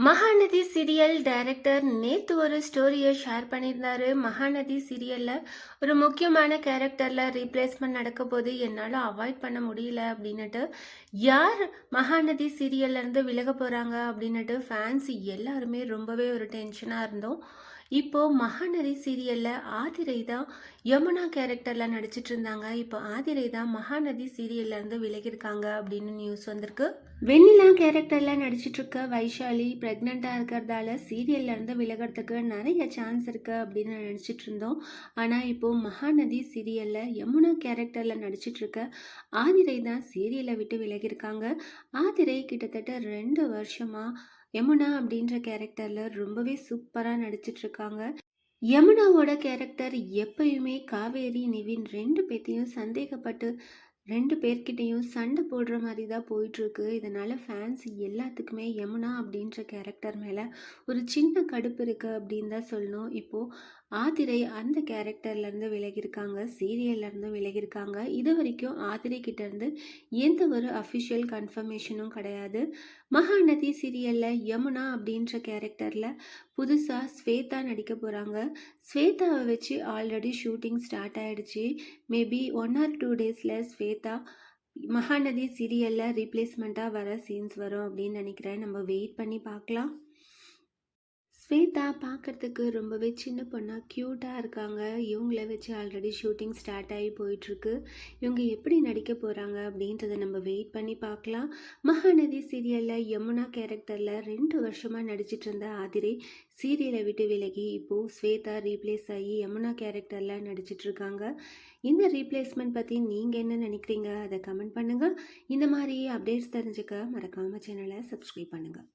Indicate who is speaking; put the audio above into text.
Speaker 1: Mahanadi serial director நேத்து ஒரு ஸ்டோரியை ஷேர் பண்ணியிருந்தாரு. மகாநதி சீரியல்ல ஒரு முக்கியமான கேரக்டர்ல ரீப்ளேஸ்மெண்ட் நடக்க போது என்னால் அவாய்ட் பண்ண முடியல அப்படின்னுட்டு, யார் மகாநதி சீரியல்ல இருந்து விலக போறாங்க அப்படின்னுட்டு ஃபேன்ஸ் எல்லாருமே ரொம்பவே ஒரு டென்ஷனாக இருந்தோம். இப்போ மகாநதி சீரியல்ல ஆதிரை தான் யமுனா கேரக்டர்ல நடிச்சிட்டு இருந்தாங்க. இப்போ ஆதிரை தான் மகாநதி சீரியல்ல இருந்து விலகியிருக்காங்க அப்படின்னு நியூஸ் வந்திருக்கு. வெண்ணிலா கேரக்டர்ல நடிச்சிட்டு இருக்க வைஷாலி பிரெக்னெண்டா இருக்கிறதால சீரியல்ல இருந்து விலகிறதுக்கு நிறைய சான்ஸ் இருக்கு அப்படின்னு நினைச்சிட்டு இருந்தோம். ஆனா இப்போ மகாநதி சீரியல்ல யமுனா கேரக்டர்ல நடிச்சிட்டு இருக்க ஆதிரை தான் சீரியலை விட்டு விலகியிருக்காங்க. ஆதிரை கிட்டத்தட்ட 2 வருஷமா யமுனா அப்படின்ற கேரக்டர்ல ரொம்பவே சூப்பரா நடிச்சிட்டு இருக்காங்க. யமுனாவோட கேரக்டர் எப்பயுமே காவேரி நிவின் 2 பேத்தையும் சந்தேகப்பட்டு 2 பேர்கிட்டையும் சண்டை போடுற மாதிரி தான் போயிட்டுருக்கு. இதனால் ஃபேன்ஸ் எல்லாத்துக்குமே யமுனா அப்படின்ற கேரக்டர் மேலே ஒரு சின்ன கடுப்பு இருக்குது அப்படின்னு தான் சொல்லணும். இப்போது ஆதிரை அந்த கேரக்டர்லேருந்து விலகியிருக்காங்க, சீரியல்லேருந்து விலகியிருக்காங்க. இது வரைக்கும் ஆதிரை கிட்டேருந்து எந்த ஒரு அஃபிஷியல் கன்ஃபர்மேஷனும் கிடையாது. மகாநதி சீரியலில் யமுனா அப்படின்ற கேரக்டரில் புதுசாக ஸ்வேதா நடிக்க போகிறாங்க. ஸ்வேதாவை வச்சு ஆல்ரெடி ஷூட்டிங் ஸ்டார்ட் ஆகிடுச்சு. மேபி 1 or 2 டேஸில் ஸ்வேதா மகாநதி சீரியலில் ரீப்ளேஸ்மெண்ட்டாக வர சீன்ஸ் வரும் அப்படின்னு நினைக்கிறேன். நம்ம வெயிட் பண்ணி பார்க்கலாம். ஸ்வேதா பார்க்குறதுக்கு ரொம்பவே சின்ன பொண்ணாக க்யூட்டாக இருக்காங்க. இவங்கள வச்சு ஆல்ரெடி ஷூட்டிங் ஸ்டார்ட் ஆகி போயிட்டுருக்கு. இவங்க எப்படி நடிக்க போகிறாங்க அப்படின்றத நம்ம வெயிட் பண்ணி பார்க்கலாம். மகாநதி சீரியலில் யமுனா கேரக்டரில் 2 வருஷமாக நடிச்சிட்டு இருந்த ஆதிரை சீரியலை விட்டு விலகி இப்போது ஸ்வேதா ரீப்ளேஸ் ஆகி யமுனா கேரக்டரில் நடிச்சிட்ருக்காங்க. இந்த ரீப்ளேஸ்மெண்ட் பற்றி நீங்கள் என்ன நினைக்கிறீங்க? அதை கமெண்ட் பண்ணுங்கள். இந்த மாதிரி அப்டேட்ஸ் தெரிஞ்சுக்க மறக்காமல் சேனலை சப்ஸ்கிரைப் பண்ணுங்கள்.